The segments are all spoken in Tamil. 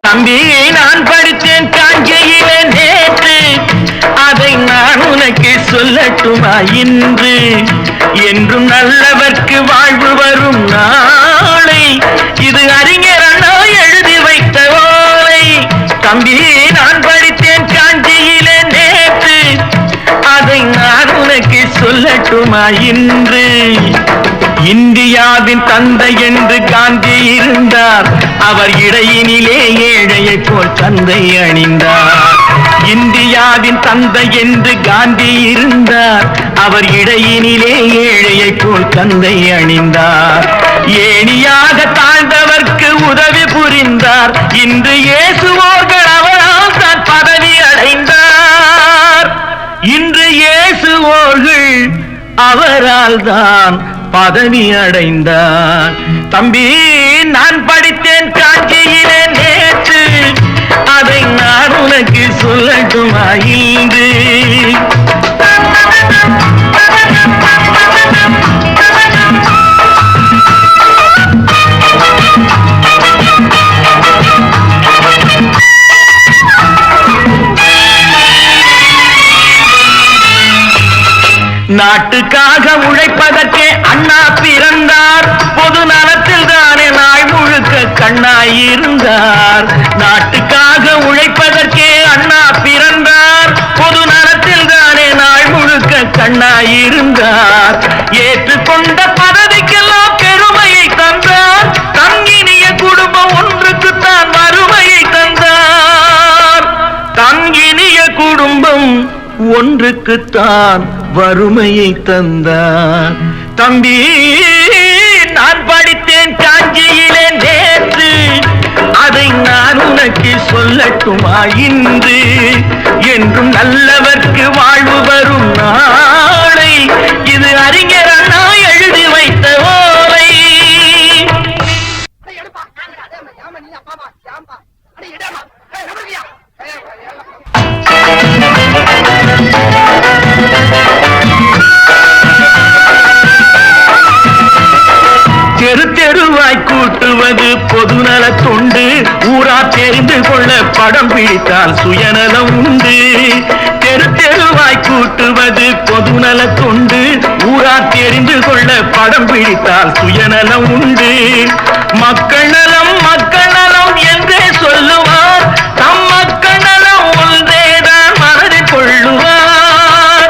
தம்பி, நான் படித்தேன் காஞ்சியிலே நேற்று, அதை நான் உனக்கு சொல்லட்டுமா இன்று? என்றும் நல்லவர்க்கு வாழ்வு வரும் நாளை, இது அறிஞர் அண்ணா எழுதி வைத்த ஓலை. தம்பி, நான் படித்தேன் காஞ்சியிலே நேற்று, அதை நான் உனக்கு சொல்லட்டுமா இன்று? இந்தியாவின் தந்தை என்று காந்தி இருந்தார், அவர் இடையினிலே ஏழையை போல் தந்தை அணிந்தார். இந்தியாவின் தந்தை என்று காந்தி இருந்தார், அவர் இடையினிலே ஏழையை போல் தந்தை அணிந்தார். ஏணியாக தாழ்ந்தவர்க்கு உதவி புரிந்தார், இன்று இயேசுவோர்கள் அவரால் தான் பதவி அடைந்தார். இன்று இயேசுவோர்கள் அவரால் தான் பதவி அடைந்தார். தம்பி, நான் படித்தேன் காஞ்சியிலே நேற்று, அதை நான் உனக்கு சொல்லட்டுமா இன்று? நாட்டுக்காக உழைப்பதற்கே அண்ணா பிறந்தார், பொது நலத்தில் தானே நாள் முழுக்க கண்ணாயிருந்தார். நாட்டுக்காக உழைப்பதற்கே அண்ணா பிறந்தார், பொது நலத்தில் தானே நாள் முழுக்க கண்ணாயிருந்தார். ஏற்றுக்கொண்ட பதவிக்கெல்லாம் பெருமையை தந்தார், தங்கினிய குடும்பம் ஒன்றுக்குத்தான் வறுமையை தந்தார். தங்கினிய குடும்பம் ஒன்றுக்குத்தான் வறுமையை தந்தார். தம்பி, நான் படித்தேன் காஞ்சியிலே நேற்று, அதை நான் உனக்கு சொல்லட்டுமா இன்று? என்றும் நல்லவர்க்கு வாழ்வு வரும் நாளை, இது அறிஞர் அண்ணா எழுதி வைத்த ஓலை. தெரு தெருவாய் கூட்டுவது பொதுநல தொண்டு, ஊரா தெரிந்து கொள்ள படம் பிடித்தால் சுயநலம் உண்டு. தெரு தெருவாய் கூட்டுவது பொதுநல தொண்டு, ஊரா தெரிந்து கொள்ள படம் பிடித்தால் சுயநலம் உண்டு. மக்கள் நலம் மக்கள் நலம் என்றே சொல்லுவார், தம் மக்கள் நலம் ஒன்றேதான் மனதில் கொள்ளுவார்.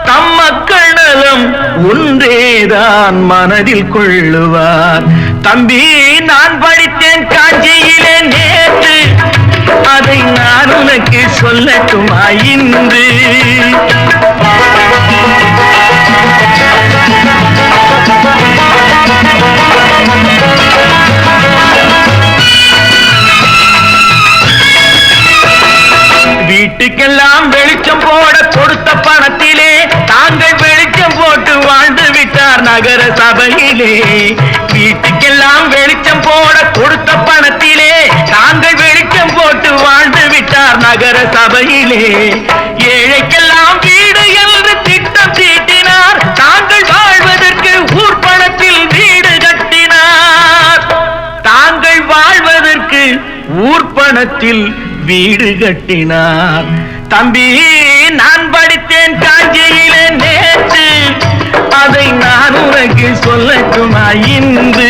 தம் மக்கள் நலம் ஒன்றேதான் மனதில் கொள்ளுவார். தம்பி, நான் படித்தேன் காஞ்சியிலே நேற்று, அதை நான் உனக்கு சொல்லட்டுமா இன்று? வீட்டுக்கெல்லாம் வெளிச்சம் போட கொடுத்த பணத்திலே தாங்கள் வெளிச்சம் போட்டு வாழ்ந்து விட்டார் நகர சபையிலே. வீட்டுக்கெல்லாம் வெளிச்சம் போட கொடுத்த பணத்திலே தாங்கள் வெளிச்சம் போட்டு வாழ்ந்து விட்டார் நகர சபையிலே. ஏழைக்கெல்லாம் வீடு என்று திட்டம் தீட்டினார், தாங்கள் வாழ்வதற்கு ஊர் பணத்தில் வீடு கட்டினார். தாங்கள் வாழ்வதற்கு ஊர் பணத்தில் வீடு கட்டினார். தம்பி, நான் படித்தேன் காஞ்சியிலே நேற்று, அதை நான் உனக்கு சொல்லட்டுமா இன்று?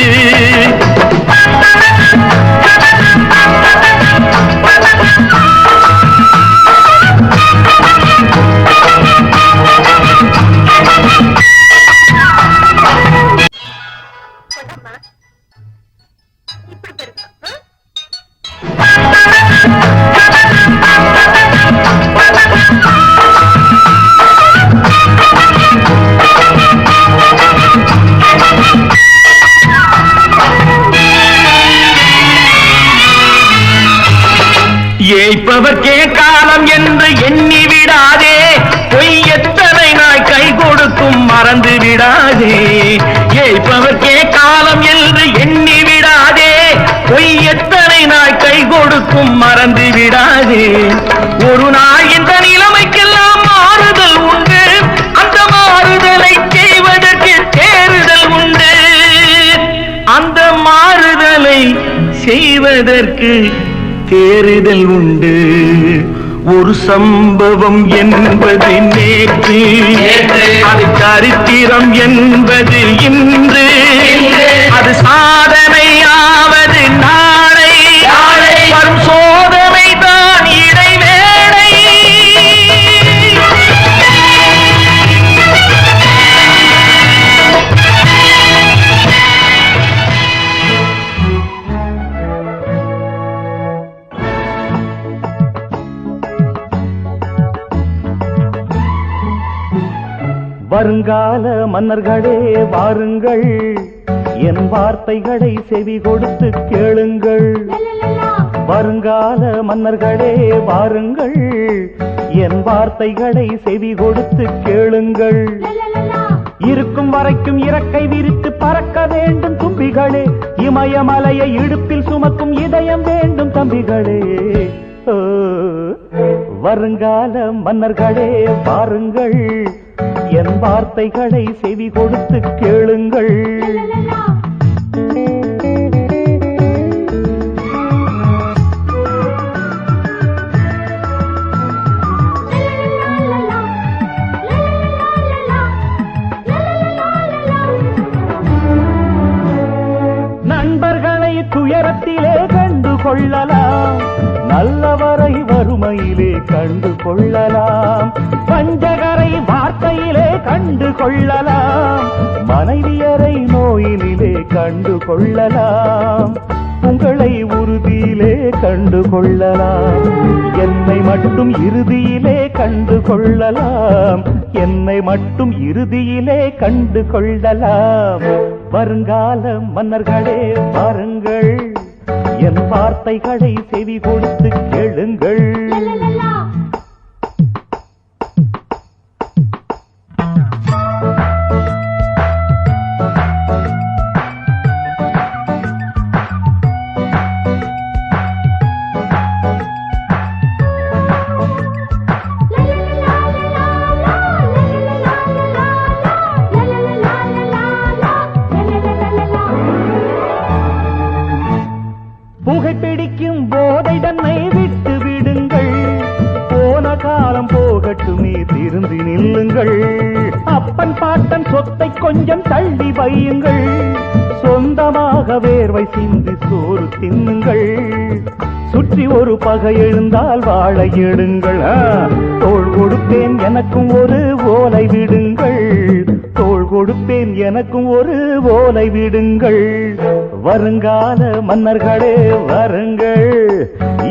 ஏய்ப்பவர்க்கே காலம் என்று எண்ணி விடாதே, பொய் எத்தனை நாள் கை கொடுக்கும் மறந்து விடாதே. ஏய்ப்பவர்க்கே காலம் என்று எண்ணி விடாதே, பொய் எத்தனை நாள் கை கொடுக்கும் மறந்து விடாதே. ஒரு நாள் இந்த நிலைமைக்கெல்லாம் மாறுதல் உண்டு, அந்த மாறுதலை செய்வதற்கு தேர் எதற்கு தேறுதல் உண்டு ஒரு சம்பவம் என்பது நேற்று அது சரித்திரம் என்பது இன்று அது சாதனையாவது நாளை வரும் சோதனை தான் இடைவேளை வருங்கால மன்னர்களே வாருங்கள் என் வார்த்தைகளை செவி கொடுத்து கேளுங்கள் வருங்கால மன்னர்களே வாருங்கள் என் வார்த்தைகளை செவி கொடுத்து கேளுங்கள் இருக்கும் வரைக்கும் இறக்கை விரித்து பறக்க வேண்டும் தும்பிகளே இமயமலையை இடுப்பில் சுமக்கும் இதயம் வேண்டும் தம்பிகளே வருங்கால மன்னர்களே வாருங்கள் என் வார்த்தைகளை செவி கொடுத்து கேளுங்கள் நண்பர்களை துயரத்திலே கண்டு கொள்ளலாம் நல்லவரை வறுமையிலே கண்டு கொள்ளலாம் பஞ்சகரை வார்த்தையிலே கண்டு கொள்ளலாம் மனைவியரை நோயினிலே கண்டு கொள்ளலாம் உங்களை உறுதியிலே கண்டு கொள்ளலாம் என்னை மட்டும் இறுதியிலே கண்டு கொள்ளலாம் என்னை மட்டும் இறுதியிலே கண்டு கொள்ளலாம் வருங்கால மன்னர்களே வாருங்கள் என் வார்த்தைகளை செவி கொடுத்து கேளுங்கள் புகைப்பிடிக்கும் போதை தன்னை விட்டு விடுங்கள் போன காலம் போகட்டுமே திருந்தி நில்லுங்கள் அப்பன் பாட்டன் சொத்தை கொஞ்சம் தள்ளி வையுங்கள் சொந்தமாக வேர்வை சிந்தி சோறு தின்னுங்கள் சுற்றி ஒரு பகை எழுந்தால் வாழை எடுங்கள் தோள் கொடுப்பேன் எனக்கும் ஒரு ஓலை விடுங்கள் தோள் கொடுப்பேன் எனக்கும் ஒரு ஓலை விடுங்கள் வருங்கால மன்னர்களே வருங்கள்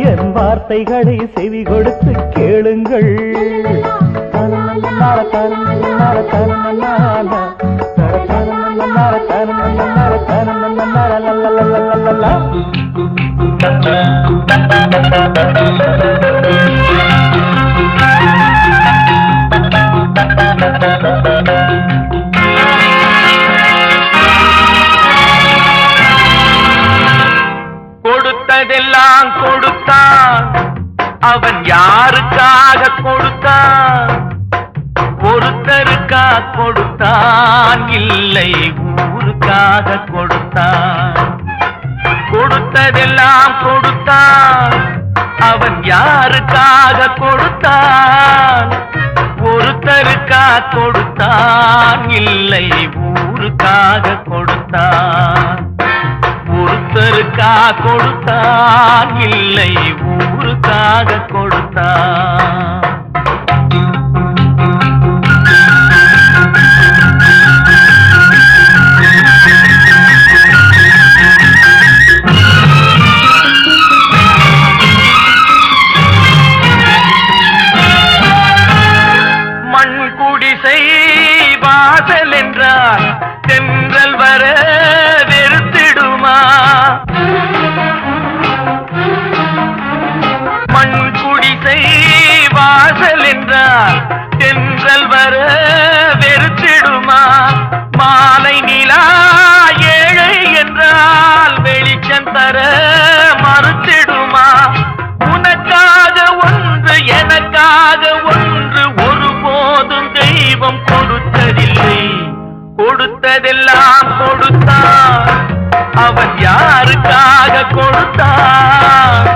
என் வார்த்தைகளை செவி கொடுத்து கேளுங்கள் கொடுத்ததெல்லாம் கொடுத்தான் அவன் யாருக்காக கொடுத்தான் ஒருத்தருக்கா கொடுத்தான் இல்லை ஊருக்காக கொடுத்தான் கொடுத்ததெல்லாம் கொடுத்தான் அவன் யாருக்காக கொடுத்தான் ஒருத்தருக்கா கொடுத்தான் இல்லை ஊருக்காக கொடுத்தான் ஒருத்தருக்கா கொடுத்தான் இல்லை ஊருக்காக கொடுத்தான் மண் குடிசை வாசல் என்றால் தென்றல் வர வெறுத்திடுமா மண் குடிசை வாசல் என்றால் தென்றல் வர வெறுத்திடுமா மாலை நிலா ஏழை என்றால் வெளிச்சம் தர மறுத்திடுமா உனக்காக ஒன்று எனக்காக ஒன்று ஒருபோதும் தெய்வம் கொடுத்ததில்லை கொடுத்ததெல்லாம் கொடுத்தான் அவன் யாருக்காக கொடுத்தான்?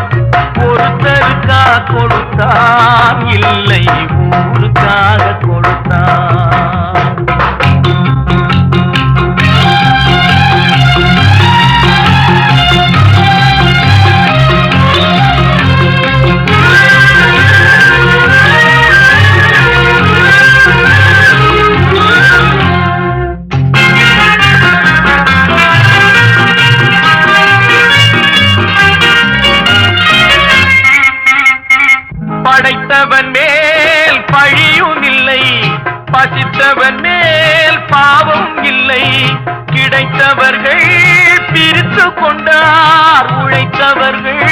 ஒருத்தருக்கா கொடுத்தான், இல்லை ஊருக்காக கொடுத்தான். படைத்தவன் மேல் பழியும் இல்லை, பசித்தவன் மேல் பாவம் இல்லை. கிடைத்தவர்கள் பிரித்து கொண்டார், உழைத்தவர்கள்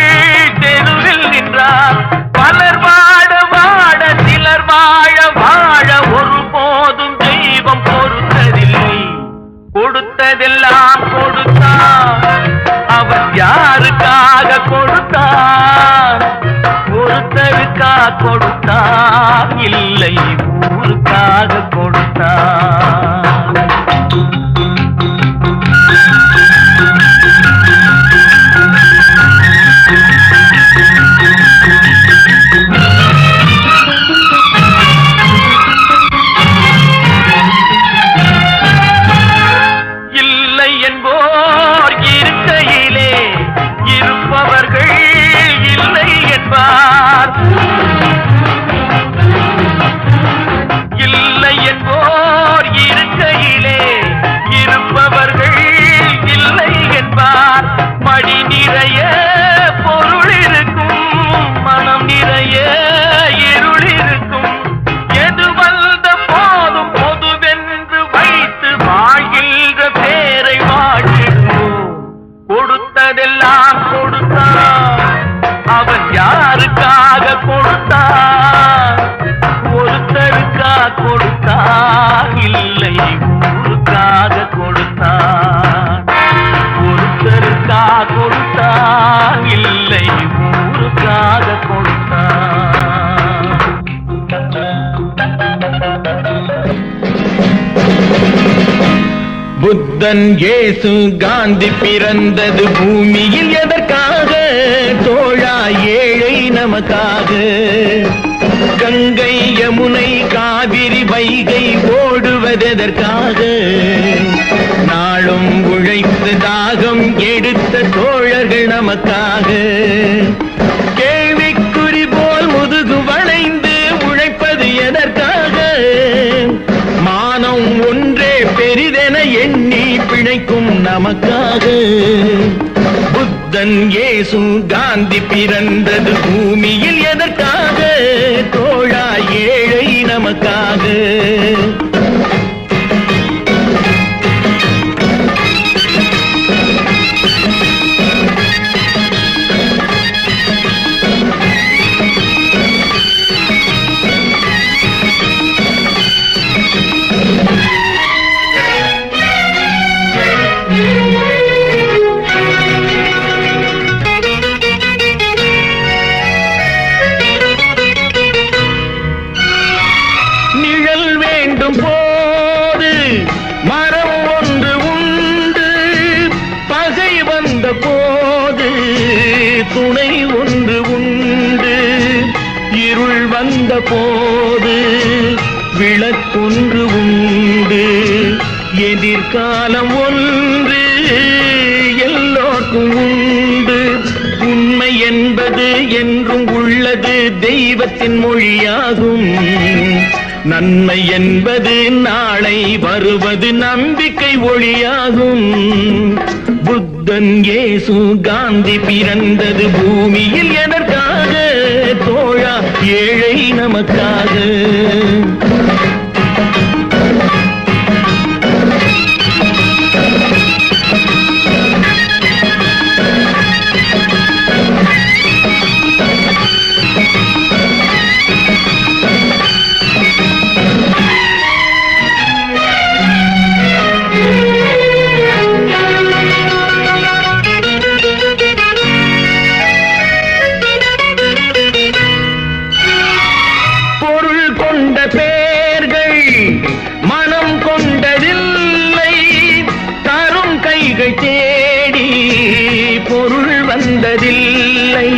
தெருவில் நின்றார். பலர் வாட வாட சிலர் வாழ வாழ ஒருபோதும் தெய்வம் பொறுத்ததில்லை. கொடுத்ததெல்லாம் கொடுத்தான், அவன் யாருக்காக கொடுத்தான்? ஒருத்தருக்கா கொடுத்தான், இல்லை ஊருக்காக கொடுத்தான். இல்லை என்போர் இருக்கையிலே இருப்பவர்கள் இல்லை என்பார். இல்லை என்போர் இருக்கையிலே இருப்பவர்கள் இல்லை என்பார். மடி நிறைய பொருள் இருக்கும், மனம் நிறைய இருள் இருக்கும். எது வந்த போதும் பொதுவென்று வைத்து வாழ்கின்ற பேரை வாழ்கின்றோம். கொடுத்ததெல்லாம் கொடுத்தான், அவன் யாருக்காக கொடுத்தான்? ஒருத்தருக்கா கொடுத்தான், இல்லை ஊருக்காக கொடுத்தான். ஒருத்தருக்கா கொடுத்தான், இல்லை ஊருக்காக கொடுத்தான். புத்தன் இயேசு காந்தி பிறந்தது பூமியில் எதற்காக? தோழா ஏழை நமக்காக. கங்கை யமுனை காவிரி வைகை ஓடுவதெதற்காக? நாளும் உழைத்து தாகம் எடுத்த தோழர்கள் நமக்காக. கேள்விக்குறி போல் முதுகு வளைந்து உழைப்பது எதற்காக? மானம் ஒன்றே பெரிதென எண்ணி பிழைக்கும் நமக்காக. புத்தன் இயேசு காந்தி பிறந்தது பூமியில் எதற்காக? தோழா ஏழை நமக்காக. போது மரம் ஒன்று உண்டு, பகை வந்த போது துணை ஒன்று உண்டு. இருள் வந்த போது விளக்கொன்று உண்டு. எதிர்காலம் ஒன்று எல்லோருக்கும் உண்டு. உண்மை என்பது என்றும் உள்ளது, தெய்வத்தின் மொழியாகும். நன்மை என்பது நாளை வருவது, நம்பிக்கை ஒளியாகும். புத்தன் இயேசு காந்தி பிறந்தது பூமியில் எதற்காக? தோழா ஏழை நமக்காக. பொருள் வந்ததில்லை.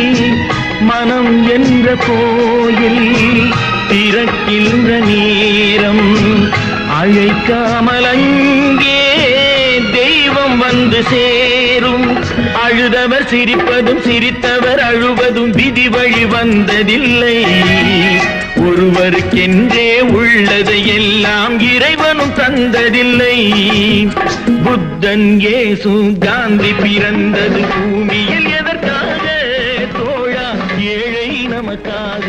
மனம் என்ற கோயில் திறக்கின்ற நேரம் அழைக்காமல் அங்கே தெய்வம் வந்து சேரும். அழுதவர் சிரிப்பதும் சிரித்தவர் அழுவதும் விதி வழி வந்ததில்லை. ஒருவருக்கென்றே உள்ளதை எல்லாம் இறைவனும் தந்ததில்லை. புத்தன் இயேசு காந்தி பிறந்தது பூமியில் எதற்காக தோழா? ஏழை நமக்காக.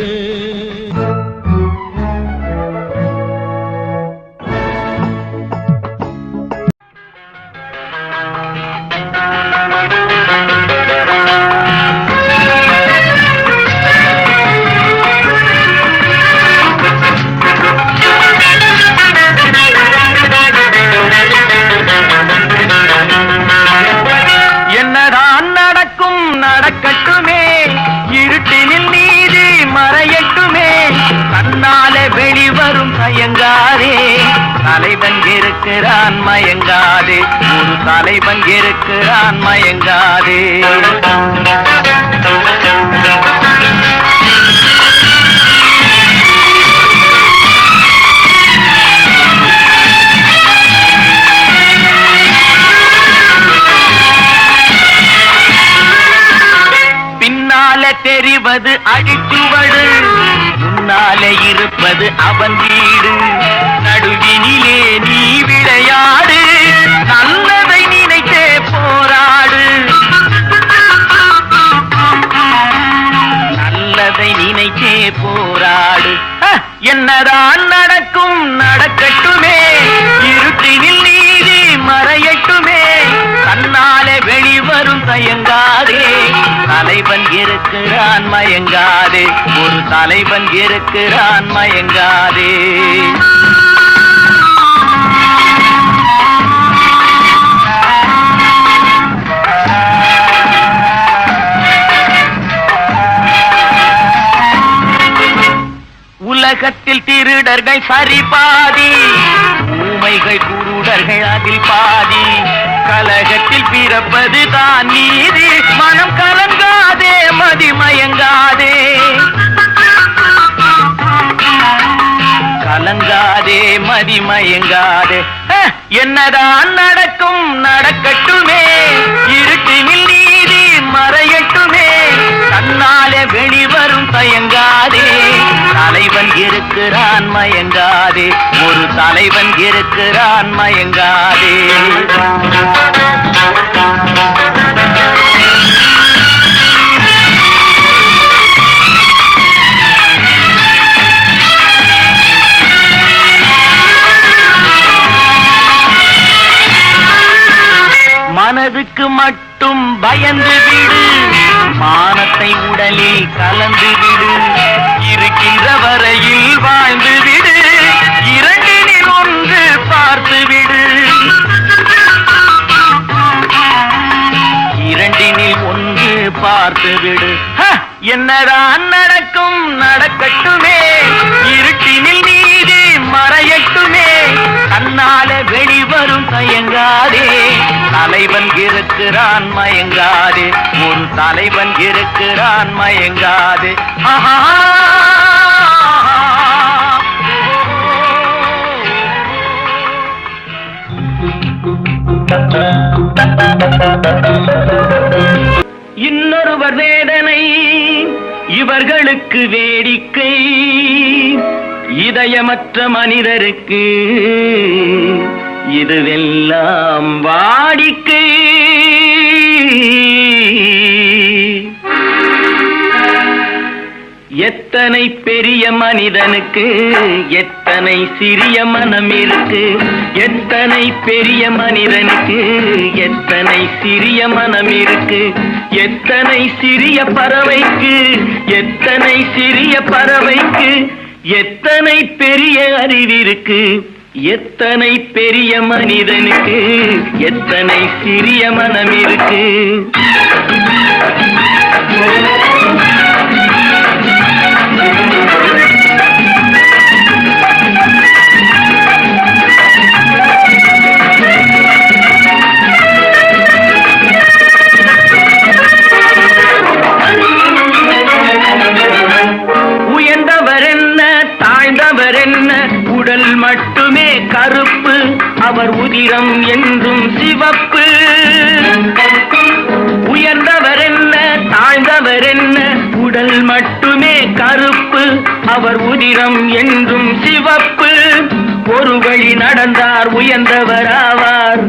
என்னதான் நடக்கும் நடக்கட்டுமே, இருட்டினில் நீதி மறையட்டுமே, தன்னாலே வெளிவரும் தயங்காதே, தலைவன் இருக்கிறான் மயங்காதே, ஒரு தலைவன் இருக்கிறான் மயங்காதே. தெரிவது அடிச்சுவடு, முன்னாலே இருப்பது அவன் வீடு. நடுவினிலே நீ விளையாடு, நல்லதை நினைத்தே போராடு, நல்லதை நினைத்தே போராடு. என்னதான் நடக்கும் நடக்கட்டுமே, இருட்டினில் நீதி மறையட்டுமே, தன்னாலே வெளிவரும் தயங்காதே, தலைவன் இருக்கிறான் மயங்காதே, ஒரு தலைவன் இருக்கிறான் மயங்காதே. உலகத்தில் திருடர்கள் சரி பாதி, ஊமைகள் குருடர்கள் அதில் பாதி, கலகத்தில் பிறப்பது தான் நீதி, மனம் கலங்காதே மதிமயங்காதே, கலங்காதே மதிமயங்காதே. என்னதான் நடக்கும் நடக்கட்டுமே, இருட்டினில் நீதி மறையட்டுமே, தன்னாலே வெளிவரும் தயங்காதே, தலைவன் இருக்கிறான் மயங்காதே, ஒரு தலைவன் இருக்கிறான் மயங்காதே. மனதுக்கு மட்டும் பயந்து விடு, மானத்தை உடலில் கலந்து விடு, இருக்கின்ற வரையில் வாழ்ந்து விடு, இரண்டினில் ஒன்று பார்த்து விடு, இரண்டினில் ஒன்று பார்த்து விடு. என்னதான் நடக்கும் நடக்கட்டுமே, இருட்டினில் நீதி மறையட்டுமே, தன்னாலே வெளிவரும் தயங்காதே, தலைவன் இருக்கிறான் மயங்காதே, ஒரு தலைவன் இருக்கிறான் மயங்காதே. ஆஹா இன்னொருவர் வேதனை இவர்களுக்கு வேடிக்கை, இதயமற்ற மனிதருக்கு இதுவெல்லாம் வாடிக்கை. எத்தனை பெரிய மனிதனுக்கு எத்தனை சிறிய மனம் இருக்கு, எத்தனை பெரிய மனிதனுக்கு எத்தனை சிறிய மனம் இருக்கு, எத்தனை சிறிய பறவைக்கு எத்தனை சிறிய பறவைக்கு எத்தனை பெரிய அறிவிருக்கு, எத்தனை பெரிய மனிதனுக்கு எத்தனை சிறிய மனம் இருக்கு. உதிரம் என்றும் சிவப்பு. உயர்ந்தவர் என்ன தாழ்ந்தவர் என்ன, உடல் மட்டுமே கருப்பு. அவர் உதிரம் என்றும் சிவப்பு. ஒரு வழி நடந்தார் உயர்ந்தவர் ஆவார்,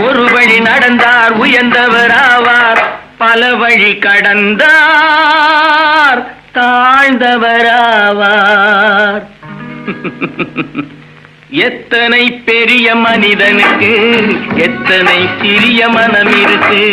ஒரு வழி நடந்தார் உயர்ந்தவர் ஆவார். பல வழி கடந்தார் தாழ்ந்தவர் ஆவார். எத்தனை பெரிய மனிதனுக்கு எத்தனை சிறிய மனம் இருக்கு.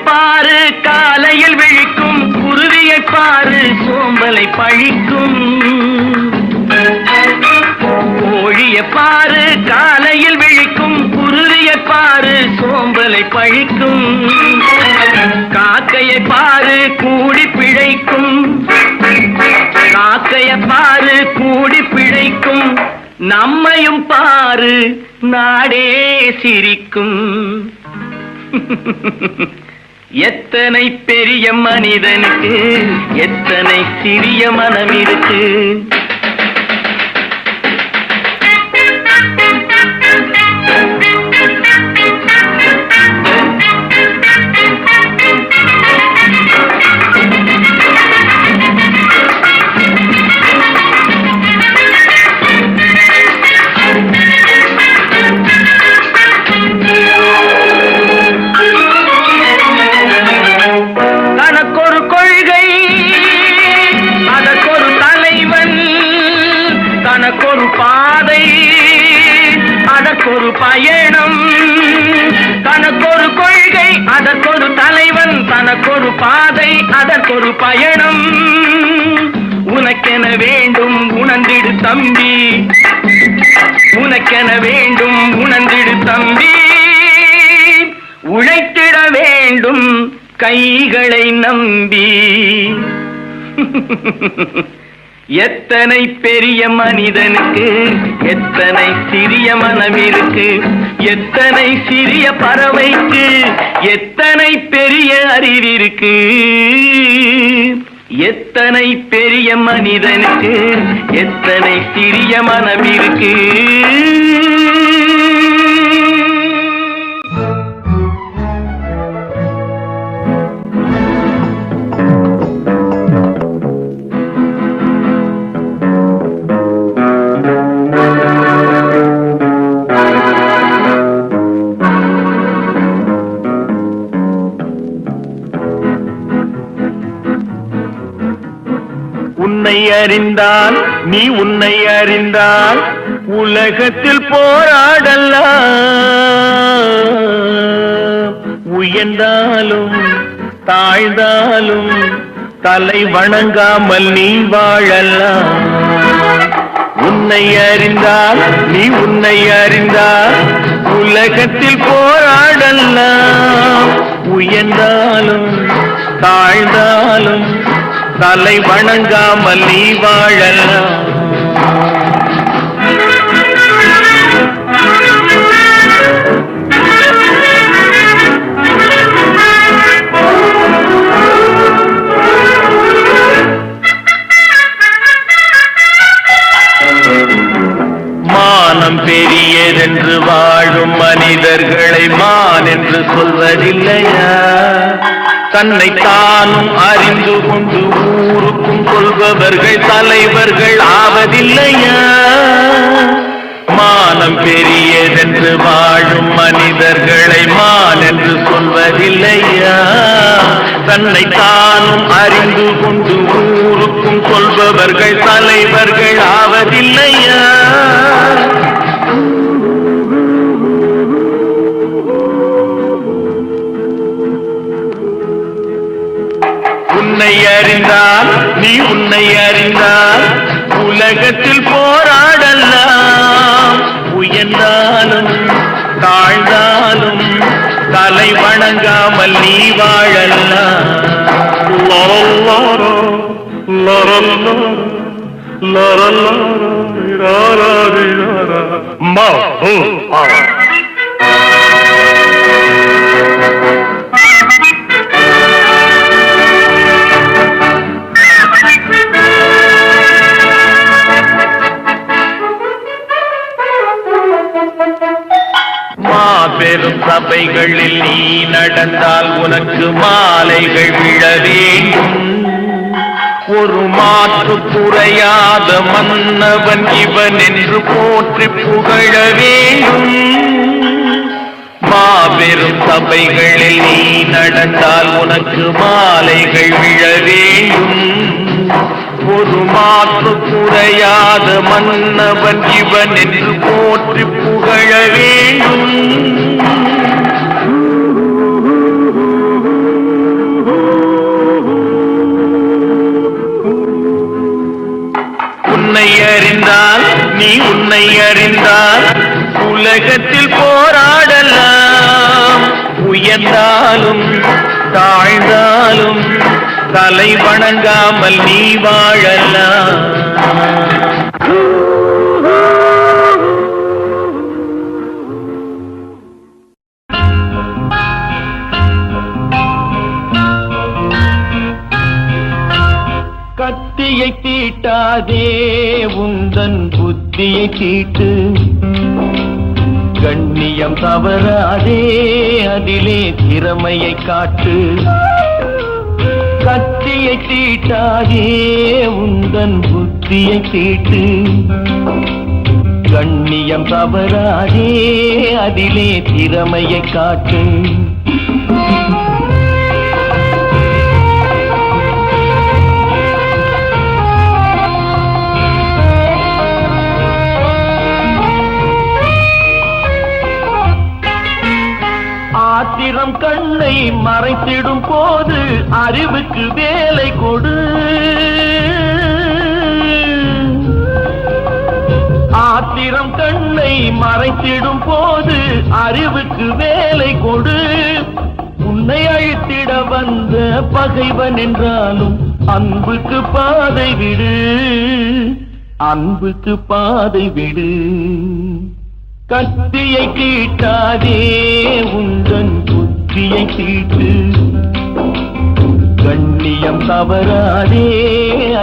பாரு காலையில் விழிக்கும், குருவியை பாரு சோம்பலை பழிக்கும். கோழியை பாரு காலையில் விழிக்கும், குருவியை பாரு சோம்பலை பழிக்கும். காக்கையை பாரு கூடி பிழைக்கும், காக்கையை பாரு கூடி பிழைக்கும். நம்மையும் பாரு நாடே சிரிக்கும். எத்தனை பெரிய மனிதனுக்கு எத்தனை சிறிய மனம் இருக்கு. தனக்கொரு பாதை அதற்கொரு பயணம், தனக்கொரு கொள்கை அதற்கொரு தலைவன், தனக்கொரு பாதை அதற்கொரு பயணம். உனக்கென வேண்டும் உணர்ந்திடு தம்பி, உனக்கென வேண்டும் உணர்ந்திடு தம்பி. உழைத்திட வேண்டும் கைகளை நம்பி. எத்தனை பெரிய மனிதனுக்கு எத்தனை சிறிய மனம் இருக்கு. எத்தனை சிறிய பறவைக்கு எத்தனை பெரிய அறிவிருக்கு. எத்தனை பெரிய மனிதனுக்கு எத்தனை சிறிய மனம் இருக்கு. உன்னை அறிந்தால் நீ உன்னை அறிந்தால் உலகத்தில் போராடலாம். உயர்ந்தாலும் தாழ்ந்தாலும் தலை வணங்காமல் நீ வாழலாம். உன்னை அறிந்தால் நீ உன்னை அறிந்தால் உலகத்தில் போராடலாம். உயர்ந்தாலும் தாழ்ந்தாலும் தலை வணங்காமல் நீ வாழலாம். மானம் பெரியதென்று வாழும் மனிதர்களை மான் என்று சொல்வதில்லையா? தன்னை தானும் அறிந்து கொண்டு ஊருக்கும் கொள்பவர்கள் தலைவர்கள் ஆவதில்லையா? மானம் பெரியதென்று வாழும் மனிதர்களை மான் என்று சொல்வதில்லையா? தன்னை தானும் அறிந்து கொண்டு ஊருக்கும் கொள்பவர்கள் தலைவர்கள் ஆவதில்லையா? உன்னை அறிந்தால் நீ உன்னை அறிந்தால் உலகத்தில் போராடலாம். மாபெரும் சபைகளில் நீ நடந்தால் உனக்கு மாலைகள் விழ வேண்டும். ஒரு மாற்று குறையாத மன்னவன் இவன் என்று போற்றி புகழ வேண்டும். மாபெரும் சபைகளில் நீ நடந்தால் உனக்கு மாலைகள் விழ வேண்டும். ஒரு மாற்று குறையாத மன்னவன் இவன் என்று போற்றி புகழ வேண்டும். உன்னை அறிந்தால் நீ உன்னை அறிந்தால் உலகத்தில் போராடலாம். உயர்ந்தாலும் தாழ்ந்தாலும் தலை வணங்காமல் நீ வாழலாம். கத்தியை தீட்டாதே உந்தன் புத்தியை தீட்டு. கண்ணியம் தவறாதே அதிலே திறமையை காட்டு. கத்தியை தீட்டாதே உந்தன் புத்தியை தீட்டு. கண்ணியம் தவறாதே அதிலே திறமையை காட்டு. ஆத்திரம் கண்ணை மறைத்திடும் போது அறிவுக்கு வேலை கொடு. ஆத்திரம் கண்ணை மறைத்திடும் போது அறிவுக்கு வேலை கொடு. உன்னை அழித்திட வந்த பகைவன் என்றாலும் அன்புக்கு பாதை விடு. அன்புக்கு பாதை விடு. கத்தியை தீட்டாதே உந்தன் புத்தியை தீட்டு. கண்ணியம் தவறாதே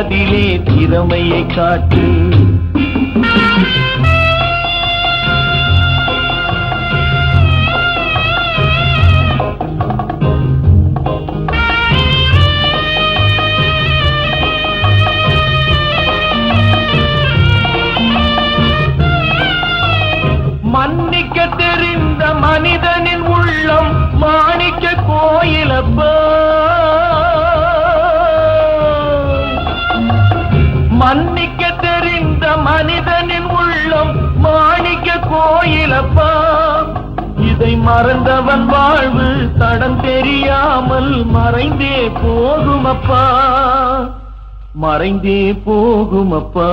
அதிலே திறமையை காட்டு. மன்னிக்க தெரிந்த மனிதனின் உள்ளம் மாணிக்க கோயிலப்பா. மன்னிக்க தெரிந்த மனிதனின் உள்ளம் மாணிக்க கோயிலப்பா. இதை மறந்தவன் வாழ்வு தடம் தெரியாமல் மறைந்தே போகுமப்பா. மறைந்தே போகுமப்பா.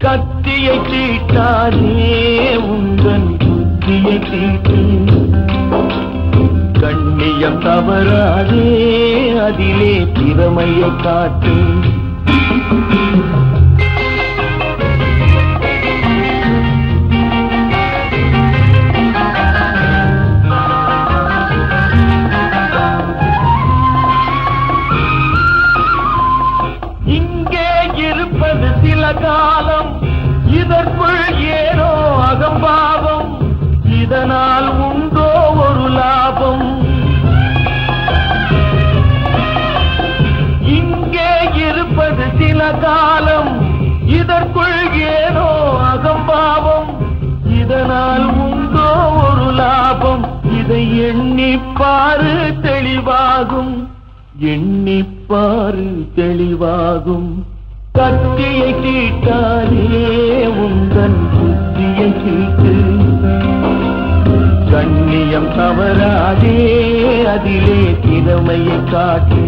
கத்தியை தீட்டாதே உந்தன் புத்தியை தீட்டு. கண்ணியம் தவறாதே அதிலே திறமையை காட்டு. இங்கே இருப்பது சில காலம், இதற்குள் ஏனோ அகம்பாவம். இதனால் உண்டோ ஒரு லாபம்? இங்கே இருப்பது சில காலம், இதற்குள் ஏனோ அகம்பாவம். இதனால் உண்டோ ஒரு லாபம்? இதை எண்ணிப்பாரு தெளிவாகும். எண்ணிப்பாரு தெளிவாகும். கத்தியை தீட்டாதே உந்தன் புத்தியை தீட்டு. கண்ணியம் தவறாதே அதிலே திறமையை காட்டு.